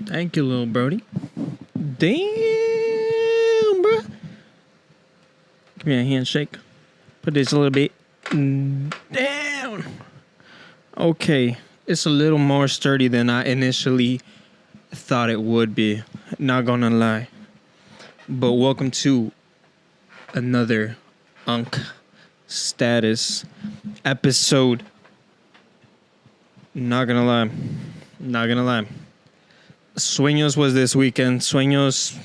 Thank you, little Brody. Damn, bro. Give me a handshake. Put this a little bit down. Okay, it's a little more sturdy than I initially thought it would be. Not gonna lie. But welcome to another Unk Status episode. Not gonna lie. Sueños was this weekend. Sueños.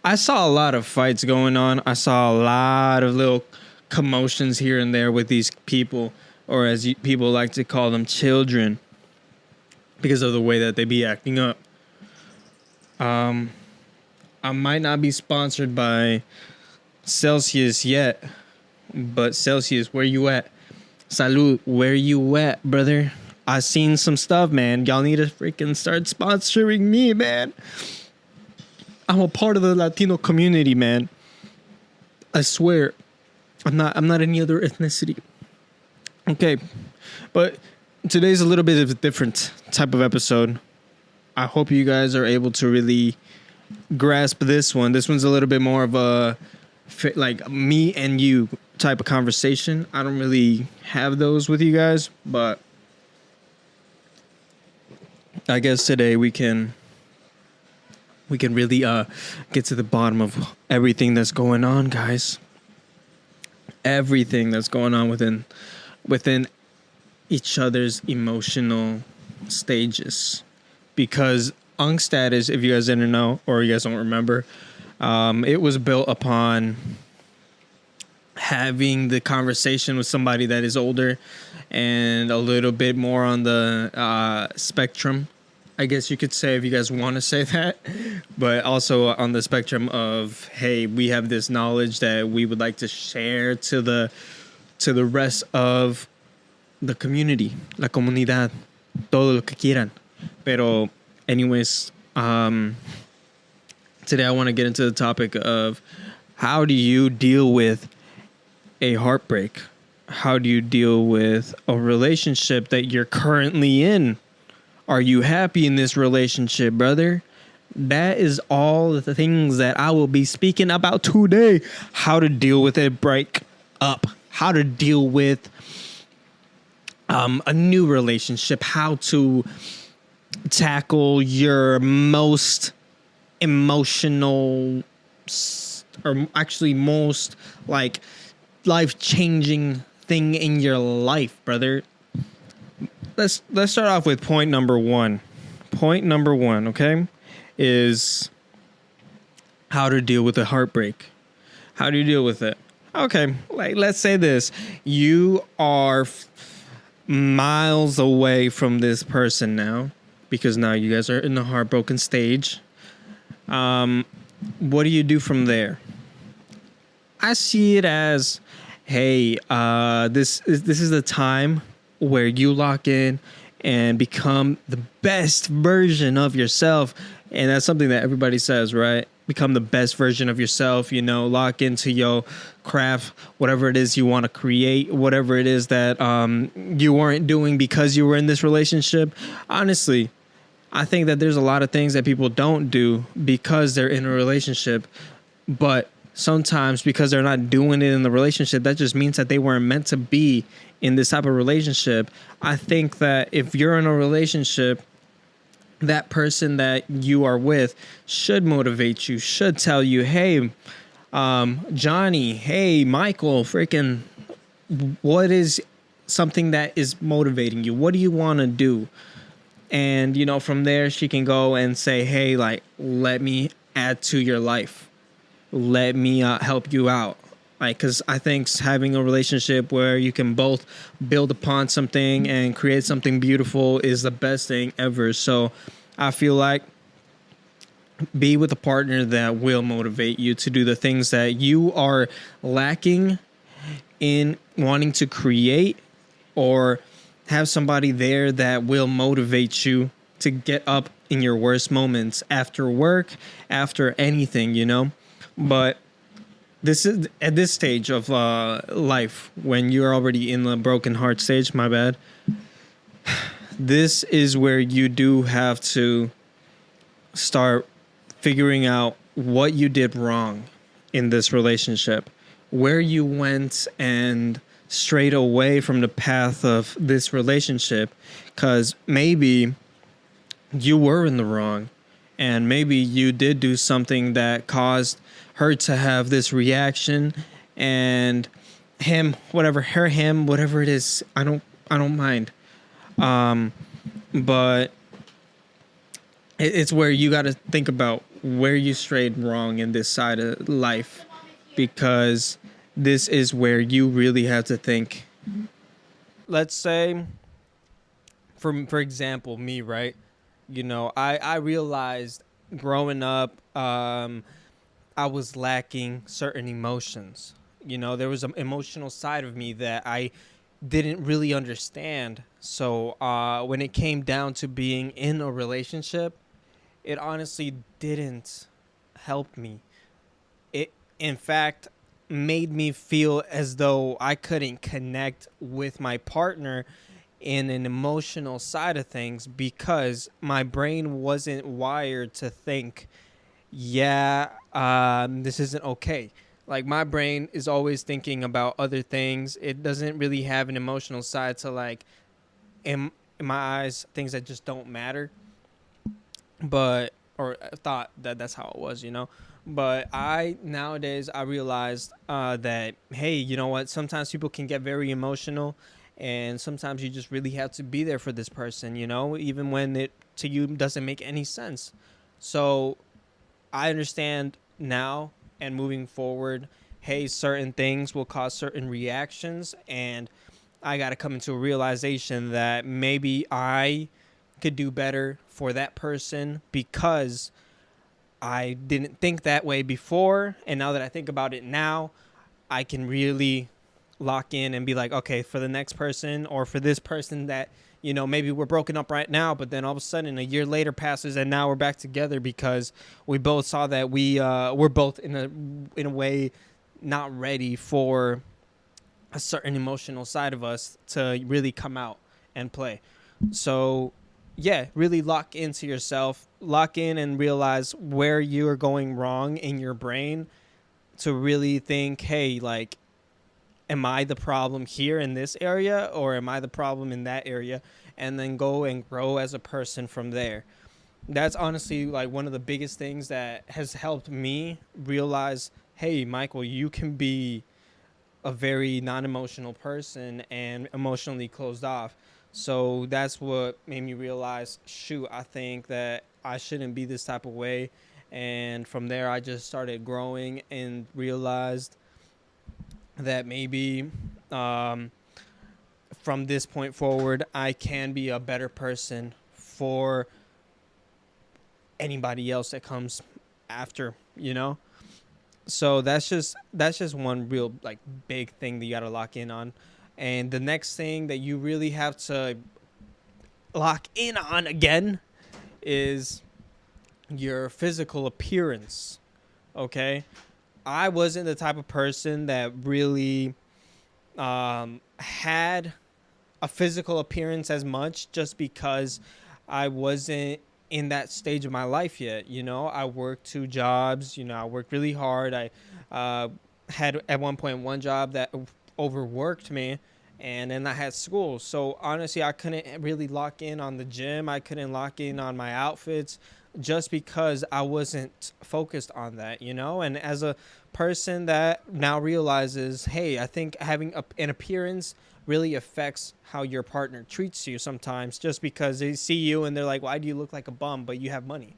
I saw a lot of fights going on. I saw a lot of little commotions here and there with these people, or as people like to call them, children, because of the way that they be acting up. I might not be sponsored by Celsius yet, but Celsius, where you at? Salud, where you at, brother? I seen some stuff, man. Y'all need to freaking start sponsoring me, man. I'm a part of the Latino community, man. I swear. I'm not any other ethnicity. Okay. But today's a little bit of a different type of episode. I hope you guys are able to really grasp this one. This one's a little bit more of a like me and you type of conversation. I don't really have those with you guys, but I guess today we can really get to the bottom of everything that's going on, guys. Everything that's going on within each other's emotional stages. Because Unk Status, if you guys didn't know or you guys don't remember, it was built upon having the conversation with somebody that is older and a little bit more on the spectrum, I guess you could say, if you guys want to say that, but also on the spectrum of, hey, we have this knowledge that we would like to share to the rest of the community, la comunidad, todo lo que quieran. Pero anyways, today I want to get into the topic of how do you deal with a heartbreak? How do you deal with a relationship that you're currently in? Are you happy in this relationship, brother? That is all the things that I will be speaking about today. How to deal with a break up. How to deal with a new relationship. How to tackle your most emotional, or actually most like life-changing thing in your life, brother. Let's start off with point number one. Point number one, okay, is how to deal with a heartbreak. How do you deal with it? Okay, like let's say this. You are miles away from this person now, because now you guys are in the heartbroken stage. What do you do from there? I see it as, hey, this is the time where you lock in and become the best version of yourself. And that's something that everybody says, right? Become the best version of yourself, lock into your craft, whatever it is you want to create, whatever it is that you weren't doing because you were in this relationship. Honestly, I think that there's a lot of things that people don't do because they're in a relationship, but sometimes because they're not doing it in the relationship, that just means that they weren't meant to be in this type of relationship. I think that if you're in a relationship, that person that you are with should motivate you, should tell you, hey, Johnny, hey, Michael, freaking, what is something that is motivating you? What do you want to do? And, from there, she can go and say, hey, like, let me add to your life. Let me help you out. Like, because I think having a relationship where you can both build upon something and create something beautiful is the best thing ever. So I feel like be with a partner that will motivate you to do the things that you are lacking in wanting to create, or have somebody there that will motivate you to get up in your worst moments after work, after anything, But this is at this stage of life, when you're already in the broken heart stage, my bad. This is where you do have to start figuring out what you did wrong in this relationship, where you went and strayed away from the path of this relationship, because maybe you were in the wrong and maybe you did do something that caused her to have this reaction, and him, whatever it is, I don't mind. But it's where you got to think about where you strayed wrong in this side of life, because this is where you really have to think. Let's say, for example, me, right? I realized growing up, I was lacking certain emotions. There was an emotional side of me that I didn't really understand. So when it came down to being in a relationship, it honestly didn't help me. It, in fact, made me feel as though I couldn't connect with my partner in an emotional side of things, because my brain wasn't wired to think, yeah, this isn't okay. Like, my brain is always thinking about other things. It doesn't really have an emotional side to, like, in my eyes, things that just don't matter. But, or I thought that that's how it was. But nowadays, I realized that, hey, you know what? Sometimes people can get very emotional, and sometimes you just really have to be there for this person, even when it to you doesn't make any sense. So I understand now, and moving forward, hey, certain things will cause certain reactions, and I got to come into a realization that maybe I could do better for that person, because I didn't think that way before. And now that I think about it now, I can really lock in and be like, okay, for the next person, or for this person that, maybe we're broken up right now, but then all of a sudden a year later passes and now we're back together, because we both saw that we're both in a way not ready for a certain emotional side of us to really come out and play. So yeah, really lock into yourself, lock in and realize where you are going wrong in your brain, to really think, hey, like, am I the problem here in this area, or am I the problem in that area? And then go and grow as a person from there. That's honestly like one of the biggest things that has helped me realize, hey, Michael, you can be a very non-emotional person and emotionally closed off. So that's what made me realize, shoot, I think that I shouldn't be this type of way. And from there, I just started growing and realized that maybe from this point forward, I can be a better person for anybody else that comes after. So that's just one real like big thing that you got to lock in on. And the next thing that you really have to lock in on again is your physical appearance. Okay? I wasn't the type of person that really had a physical appearance as much, just because I wasn't in that stage of my life yet. I worked 2 jobs. I worked really hard. I had at one point one job that overworked me, and then I had school. So honestly, I couldn't really lock in on the gym. I couldn't lock in on my outfits, just because I wasn't focused on that. And as a person that now realizes, hey, I think having an appearance really affects how your partner treats you sometimes, just because they see you and they're like, why do you look like a bum, but you have money?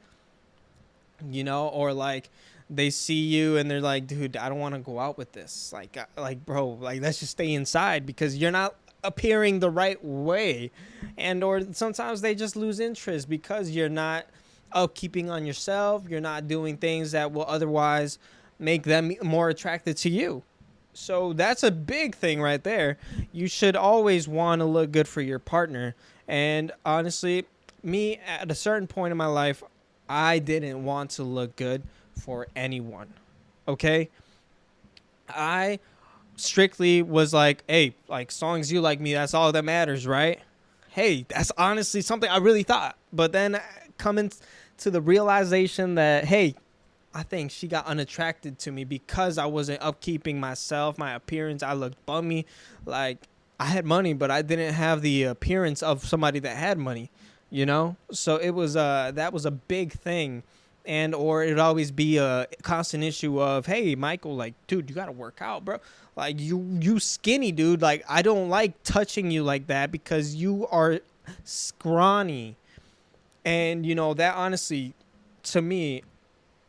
Or like they see you and they're like, dude, I don't want to go out with this. Like, bro, like, let's just stay inside because you're not appearing the right way. And or sometimes they just lose interest because you're not upkeeping on yourself. You're not doing things that will otherwise make them more attracted to you. So that's a big thing right there. You should always want to look good for your partner. And honestly, me at a certain point in my life, I didn't want to look good for anyone. Okay? I strictly was like, hey, like, as long as you like me, that's all that matters, right? Hey, that's honestly something I really thought. But then coming to the realization that, hey, I think she got unattracted to me because I wasn't upkeeping myself, my appearance. I looked bummy. Like, I had money, but I didn't have the appearance of somebody that had money, you know? So it was that was a big thing. And or it'd always be a constant issue of, hey, Michael, like, dude, you gotta work out, bro. Like, you skinny, dude. Like, I don't like touching you like that because you are scrawny. And you know that, honestly, to me,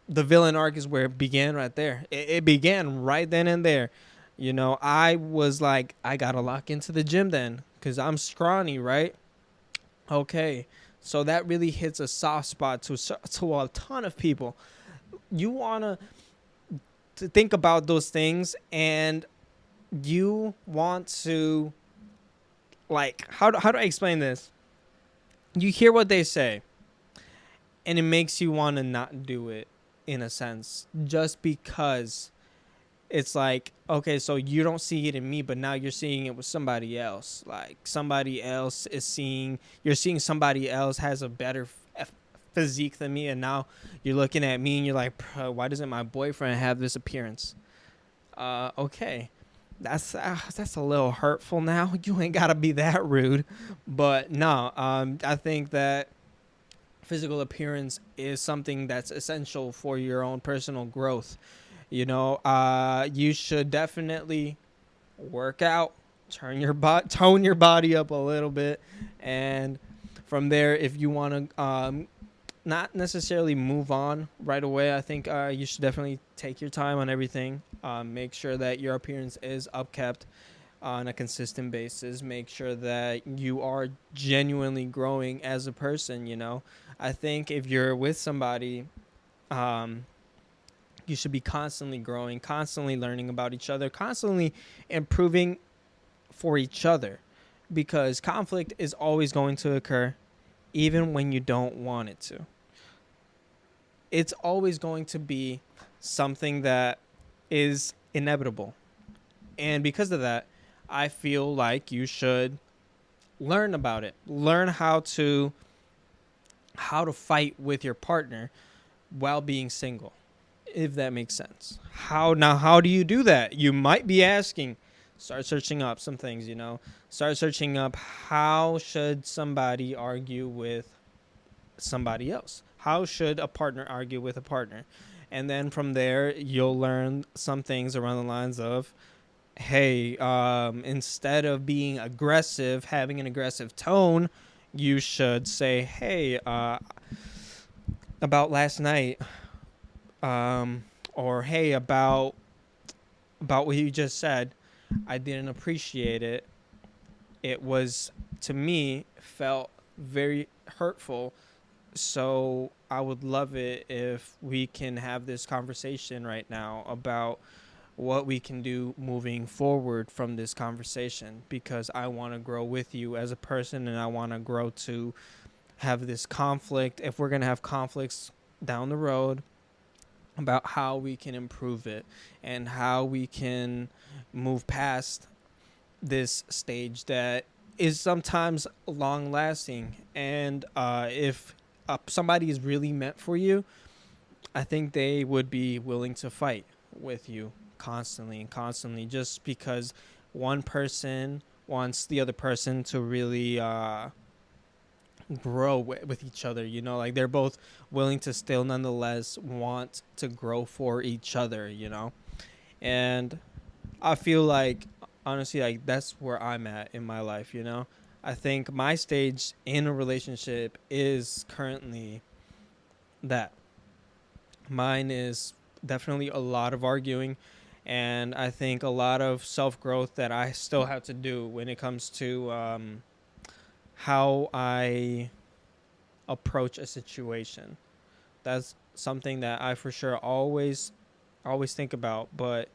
the villain arc is where it began, right there. It began right then and there. You know, I was like, I gotta lock into the gym then because I'm scrawny, right? Okay, so that really hits a soft spot to a ton of people. You wanna to think about those things, and you want to, like, how do I explain this? You hear what they say, and it makes you want to not do it, in a sense, just because it's like, okay, so you don't see it in me, but now you're seeing it with somebody else. Like, somebody else is seeing, you're seeing somebody else has a better physique than me, and now you're looking at me and you're like, why doesn't my boyfriend have this appearance? Okay, that's a little hurtful. Now you ain't gotta be that rude, but no, I think that physical appearance is something that's essential for your own personal growth. You know, you should definitely work out, tone your body up a little bit, and from there, if you want to not necessarily move on right away, I think you should definitely take your time on everything. Make sure that your appearance is upkept on a consistent basis. Make sure that you are genuinely growing as a person. You know, I think if you're with somebody, you should be constantly growing, constantly learning about each other, constantly improving for each other, because conflict is always going to occur, even when you don't want it to. It's always going to be something that is inevitable. And because of that, I feel like you should learn about it. Learn how to fight with your partner while being single, if that makes sense. How do you do that? You might be asking. Start searching up some things, you know. Start searching up, how should somebody argue with somebody else? How should a partner argue with a partner? And then from there, you'll learn some things around the lines of, hey, instead of being aggressive, having an aggressive tone, you should say, hey, about last night, or hey, about what you just said, I didn't appreciate it. It was, to me, felt very hurtful. So I would love it if we can have this conversation right now about what we can do moving forward from this conversation, because I want to grow with you as a person, and I want to grow to have this conflict. If we're going to have conflicts down the road, about how we can improve it and how we can move past this stage that is sometimes long lasting. And if somebody is really meant for you, I think they would be willing to fight with you constantly and constantly, just because one person wants the other person to really grow with each other. You know, like, they're both willing to still nonetheless want to grow for each other, you know. And I feel like, honestly, like, that's where I'm at in my life, you know. I think my stage in a relationship is currently that. Mine is definitely a lot of arguing, and I think a lot of self-growth that I still have to do when it comes to how I approach a situation. That's something that I for sure always think about. But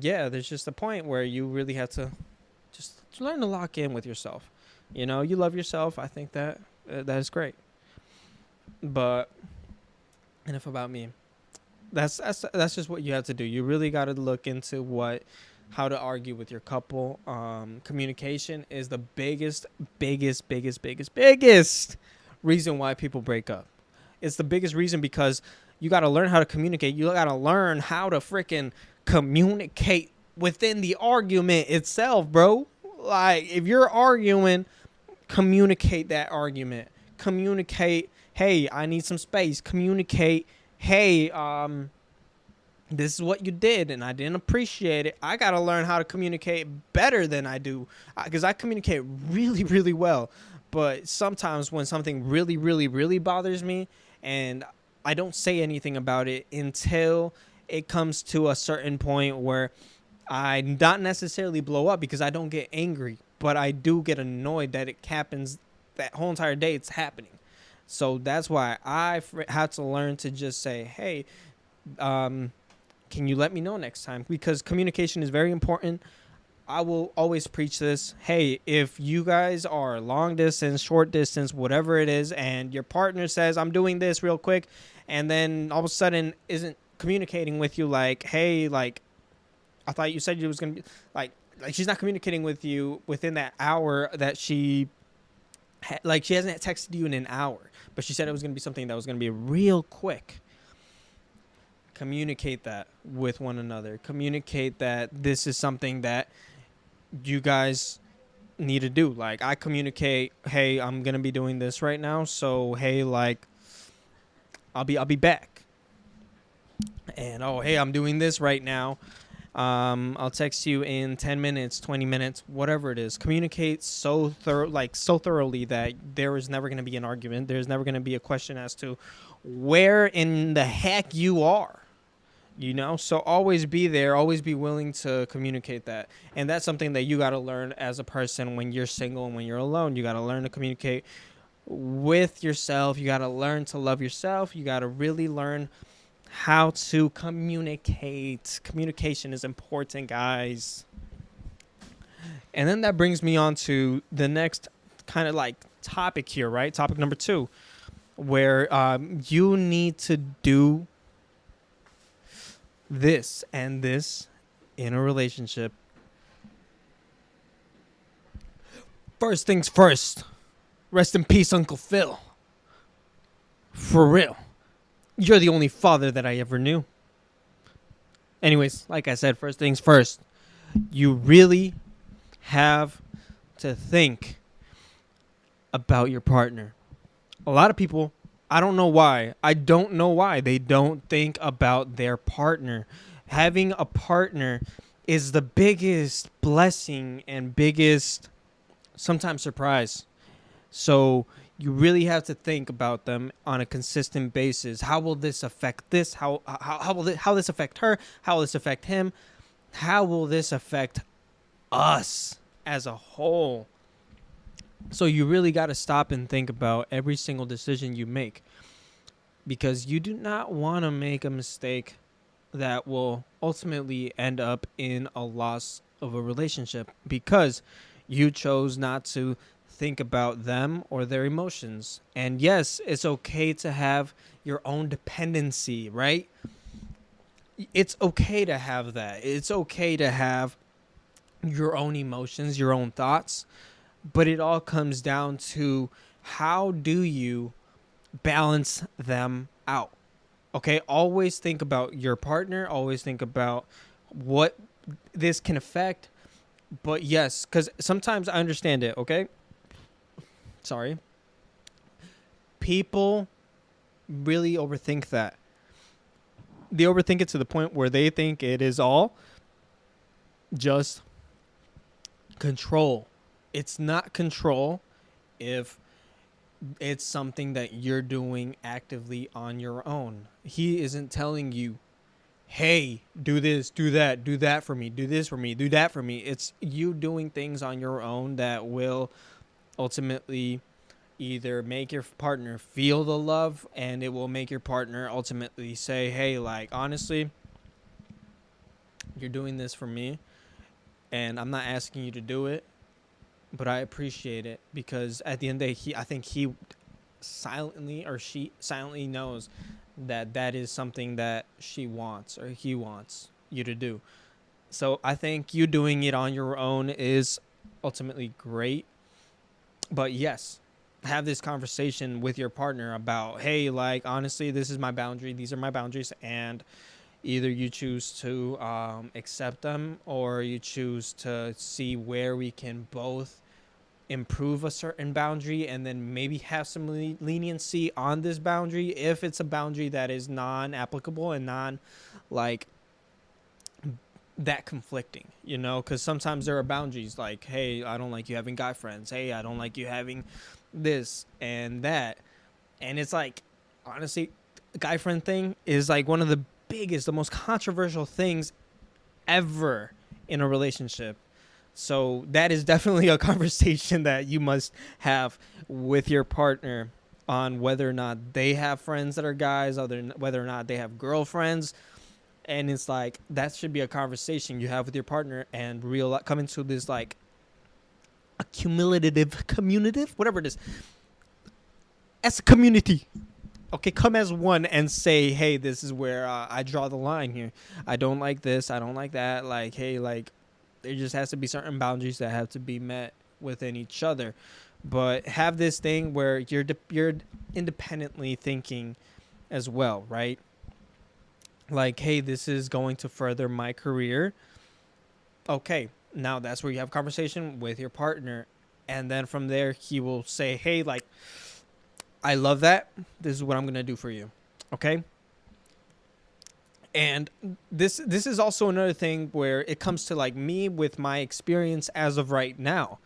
yeah, there's just a point where you really have to just learn to lock in with yourself. You know, you love yourself. I think that that is great. But enough about me. That's just what you have to do. You really got to look into how to argue with your couple. Communication is the biggest reason why people break up. It's the biggest reason because you got to learn how to communicate. You got to learn how to freaking communicate within the argument itself, bro. Like, if you're arguing, communicate that argument. Communicate, hey, I need some space. Communicate, hey, this is what you did and I didn't appreciate it. I got to learn how to communicate better than I do, because I communicate really, really well. But sometimes when something really, really, really bothers me and I don't say anything about it until it comes to a certain point where I not necessarily blow up, because I don't get angry, but I do get annoyed that it happens that whole entire day. It's happening. So that's why I had to learn to just say, hey, can you let me know next time? Because communication is very important. I will always preach this. Hey, if you guys are long distance, short distance, whatever it is, and your partner says, I'm doing this real quick, and then all of a sudden isn't communicating with you like, hey, like, I thought you said you was going to be like she's not communicating with you within that hour that she like she hasn't texted you in an hour, but she said it was going to be something that was going to be real quick. Communicate that with one another. Communicate that this is something that you guys need to do. Like, I communicate, hey, I'm going to be doing this right now. So, hey, like, I'll be back. And, oh, hey, I'm doing this right now. I'll text you in 10 minutes, 20 minutes, whatever it is. Communicate so thoroughly that there is never going to be an argument. There's never going to be a question as to where in the heck you are. You know, so always be there, always be willing to communicate that. And that's something that you got to learn as a person when you're single and when you're alone. You got to learn to communicate with yourself. You got to learn to love yourself. You got to really learn how to communicate. Communication is important, guys. And then that brings me on to the next kind of like topic here, right? Topic number 2, where you need to do this and this in a relationship. First things first. Rest in peace, Uncle Phil. For real. You're the only father that I ever knew. Anyways, like I said, first things first. You really have to think about your partner. A lot of people, I don't know why. They don't think about their partner. Having a partner is the biggest blessing and biggest sometimes surprise. So you really have to think about them on a consistent basis. How will this affect this? How will this affect her? How will this affect him? How will this affect us as a whole? So you really got to stop and think about every single decision you make, because you do not want to make a mistake that will ultimately end up in a loss of a relationship because you chose not to think about them or their emotions. And yes, it's okay to have your own dependency, right? It's okay to have that. It's okay to have your own emotions, your own thoughts. But it all comes down to how do you balance them out? Okay, always think about your partner. Always think about what this can affect. But yes, because sometimes I understand it, okay? Sorry. People really overthink that. They overthink it to the point where they think it is all just control. It's not control if it's something that you're doing actively on your own. He isn't telling you, hey, do this, do that for me, do this for me, do that for me. It's you doing things on your own that will ultimately either make your partner feel the love, and it will make your partner ultimately say, hey, like, honestly, you're doing this for me, and I'm not asking you to do it, but I appreciate it, because at the end of the day, I think he silently or she silently knows that that is something that she wants or he wants you to do. So I think you doing it on your own is ultimately great. But yes, have this conversation with your partner about, hey, like, honestly, this is my boundary, these are my boundaries, and either you choose to accept them, or you choose to see where we can both improve a certain boundary, and then maybe have some leniency on this boundary if it's a boundary that is non-applicable and non, like, that conflicting, you know, because sometimes there are boundaries like, hey, I don't like you having guy friends, hey, I don't like you having this and that. And it's like, honestly, guy friend thing is like one of the biggest, the most controversial things ever in a relationship. So that is definitely a conversation that you must have with your partner on whether or not they have friends that are guys, whether or not they have girlfriends. And it's like, that should be a conversation you have with your partner, and come into this like a cumulative, whatever it is, as a community. Okay, come as one and say, hey, this is where I draw the line here. I don't like this. I don't like that. Like, hey, like, there just has to be certain boundaries that have to be met within each other. But have this thing where you're independently thinking as well, right? Like, hey, this is going to further my career. Okay, now that's where you have conversation with your partner. And then from there, he will say, hey, like, I love that. This is what I'm going to do for you. Okay? And this is also another thing where it comes to like me with my experience as of right now,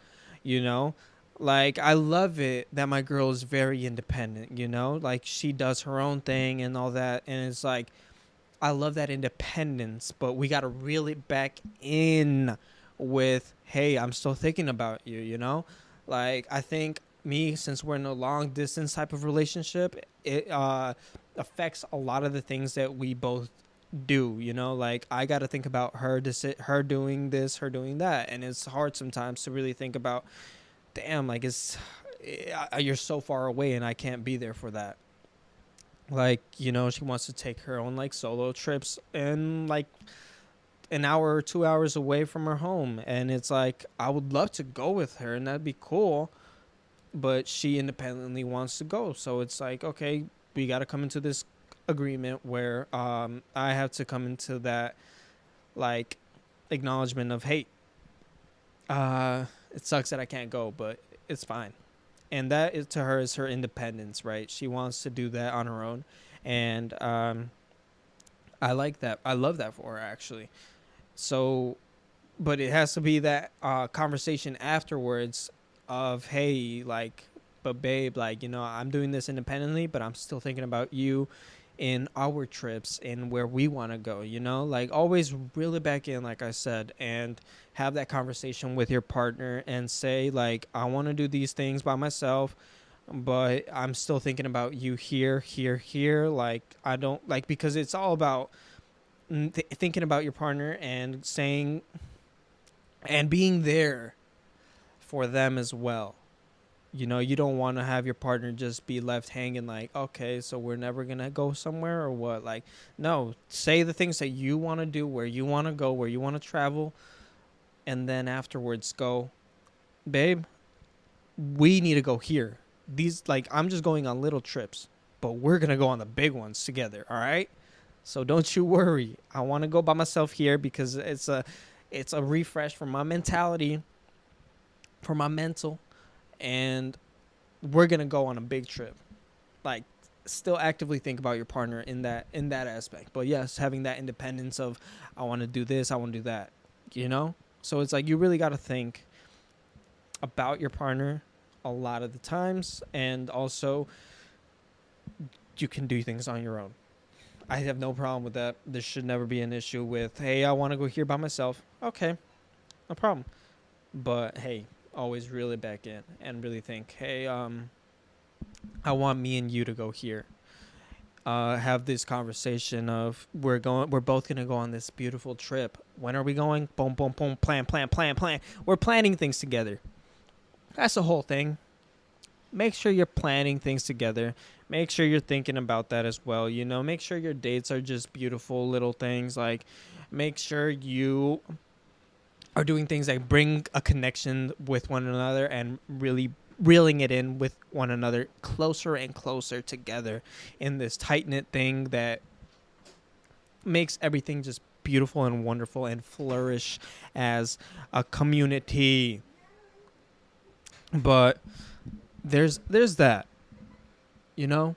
you know? Like, I love it that my girl is very independent, you know? Like, she does her own thing and all that. And it's like, I love that independence, but we got to reel it back in with, hey, I'm still thinking about you, you know? Like, I think me, since we're in a long distance type of relationship, it affects a lot of the things that we both do, you know? Like, I got to think about her doing this, her doing that. And it's hard sometimes to really think about, damn, like, you're so far away and I can't be there for that. Like, you know, she wants to take her own like solo trips and like an hour or 2 hours away from her home, and it's like, I would love to go with her and that'd be cool, but she independently wants to go. So it's like, okay, we got to come into this agreement where I have to come into that like acknowledgement of, hey, it sucks that I can't go, but it's fine. And that is, to her, is her independence, right? She wants to do that on her own, and I like that. I love that for her, actually. So, but it has to be that conversation afterwards of, hey, like, but babe, like, you know, I'm doing this independently, but I'm still thinking about you in our trips and where we want to go, you know? Like, always reel it back in, like I said, and have that conversation with your partner and say, like, I want to do these things by myself, but I'm still thinking about you here, here, here. Like, I don't, like, because it's all about thinking about your partner and saying and being there for them as well. You know, you don't want to have your partner just be left hanging like, okay, so we're never going to go somewhere or what? Like, no, say the things that you want to do, where you want to go, where you want to travel, and then afterwards go, babe, we need to go here. These, like, I'm just going on little trips, but we're going to go on the big ones together, all right? So don't you worry. I want to go by myself here because it's a refresh for my mentality, for my mental, and we're gonna go on a big trip. Like, still actively think about your partner in that aspect. But yes, having that independence of, I want to do this, I want to do that, you know? So it's like, you really got to think about your partner a lot of the times, and also you can do things on your own. I have no problem with that. There should never be an issue with, hey, I want to go here by myself. Okay, no problem. But hey, always reel it back in and really think, hey, I want me and you to go here. Have this conversation of, we're both gonna go on this beautiful trip. When are we going? Boom, boom, boom. Plan. We're planning things together. That's the whole thing. Make sure you're planning things together. Make sure you're thinking about that as well. You know, make sure your dates are just beautiful little things. Like, make sure you are doing things that bring a connection with one another and really reeling it in with one another closer and closer together in this tight knit thing that makes everything just beautiful and wonderful and flourish as a community. But there's that, you know,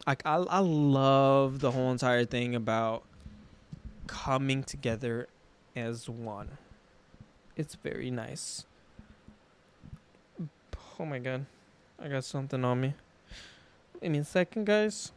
like I love the whole entire thing about coming together as one. It's very nice. Oh my god, I got something on me. Give me a second, guys.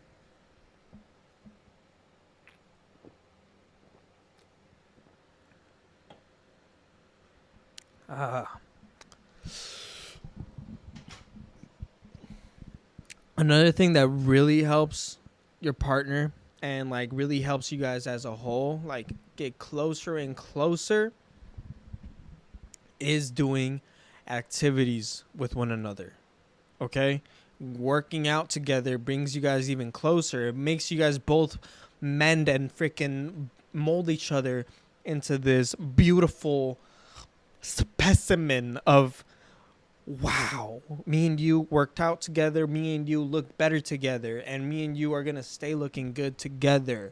Another thing that really helps your partner and like really helps you guys as a whole like get closer and closer is doing activities with one another. Okay? Working out together brings you guys even closer. It makes you guys both mend and freaking mold each other into this beautiful specimen of wow, me and you worked out together, me and you look better together, and me and you are gonna stay looking good together.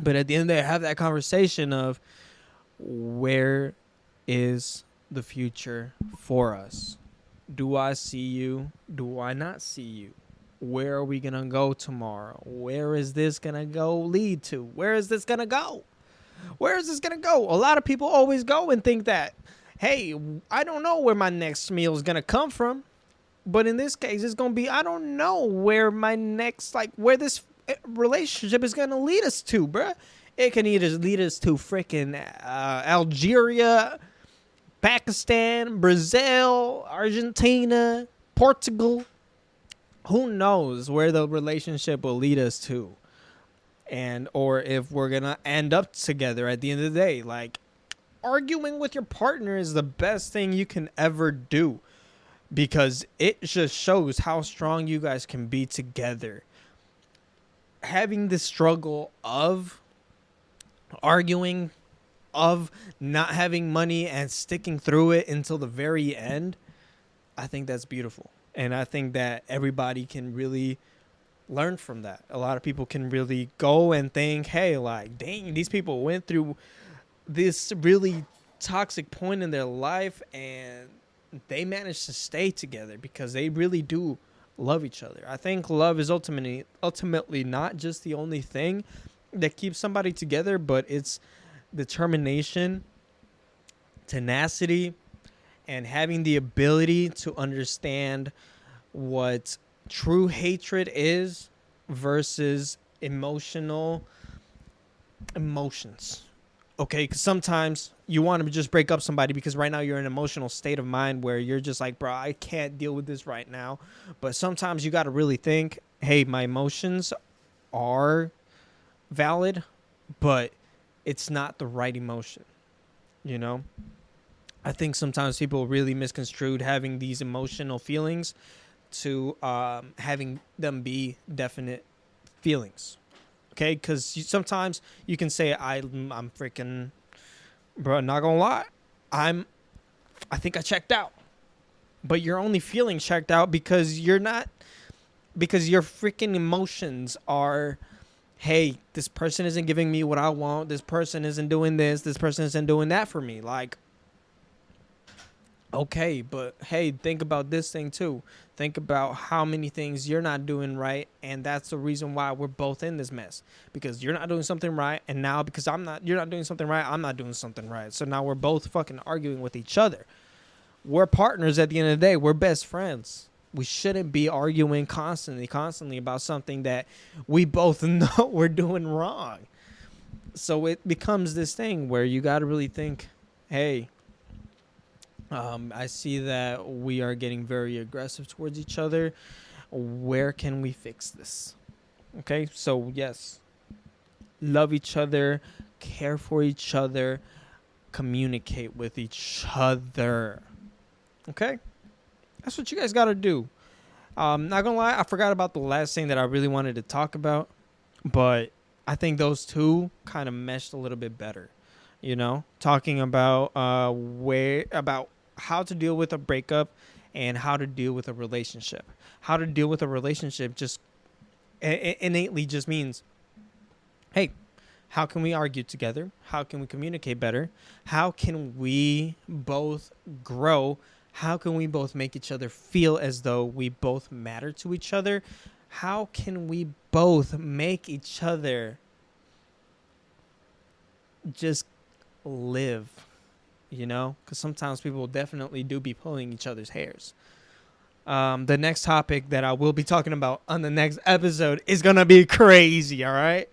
But at the end of the day, I have that conversation of where is the future for us? Do I see you? Do I not see you? Where are we gonna go tomorrow? Where is this gonna go lead to? Where is this gonna go? Where is this gonna go? A lot of people always go and think that, hey, I don't know where my next meal is gonna come from. But in this case, it's gonna be, I don't know where my next, like, where this relationship is gonna lead us to, bruh. It can either lead us to freaking Algeria, Pakistan, Brazil, Argentina, Portugal. Who knows where the relationship will lead us to? And or if we're gonna end up together at the end of the day. Like, arguing with your partner is the best thing you can ever do, because it just shows how strong you guys can be together. Having the struggle of arguing, of not having money and sticking through it until the very end, I think that's beautiful. And I think that everybody can really learn from that. A lot of people can really go and think, hey, like, dang, these people went through this really toxic point in their life and they managed to stay together because they really do love each other. I think love is ultimately not just the only thing that keeps somebody together, but it's determination, tenacity, and having the ability to understand what true hatred is versus emotions. Okay, because sometimes you want to just break up somebody because right now you're in an emotional state of mind where you're just like, bro, I can't deal with this right now. But sometimes you got to really think, hey, my emotions are valid, but it's not the right emotion, you know? I think sometimes people really misconstrued having these emotional feelings to having them be definite feelings. Okay, because sometimes you can say I'm freaking, bro, not gonna lie, I think I checked out, but you're only feeling checked out because your freaking emotions are, hey, this person isn't giving me what I want, this person isn't doing this person isn't doing that for me. Like, okay, but hey, think about this thing too. Think about how many things you're not doing right, and that's the reason why we're both in this mess. Because you're not doing something right, and now because you're not doing something right, I'm not doing something right. So now we're both fucking arguing with each other. We're partners at the end of the day. We're best friends. We shouldn't be arguing constantly about something that we both know we're doing wrong. So it becomes this thing where you got to really think, hey, I see that we are getting very aggressive towards each other. Where can we fix this? Okay, so yes, love each other, care for each other, communicate with each other. Okay, that's what you guys got to do. Not gonna lie, I forgot about the last thing that I really wanted to talk about, but I think those two kind of meshed a little bit better. You know, talking about how to deal with a breakup and how to deal with a relationship. How to deal with a relationship just innately just means, hey, how can we argue together? How can we communicate better? How can we both grow? How can we both make each other feel as though we both matter to each other? How can we both make each other just live, you know? Because sometimes people definitely do be pulling each other's hairs. The next topic that I will be talking about on the next episode is going to be crazy, all right?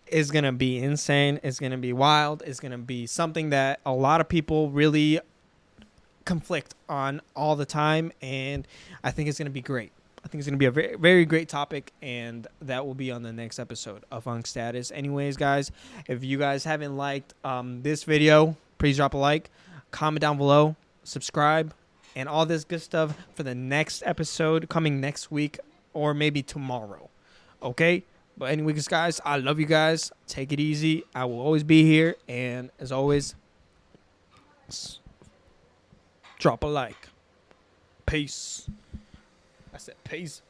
It's going to be insane. It's going to be wild. It's going to be something that a lot of people really conflict on all the time, and I think it's going to be great. I think it's going to be a very, very great topic, and that will be on the next episode of Unk Status. Anyways, guys, if you guys haven't liked this video, please drop a like, comment down below, subscribe, and all this good stuff for the next episode coming next week or maybe tomorrow. Okay? But anyways, guys, I love you guys. Take it easy. I will always be here. And as always, drop a like. Peace. I said peace.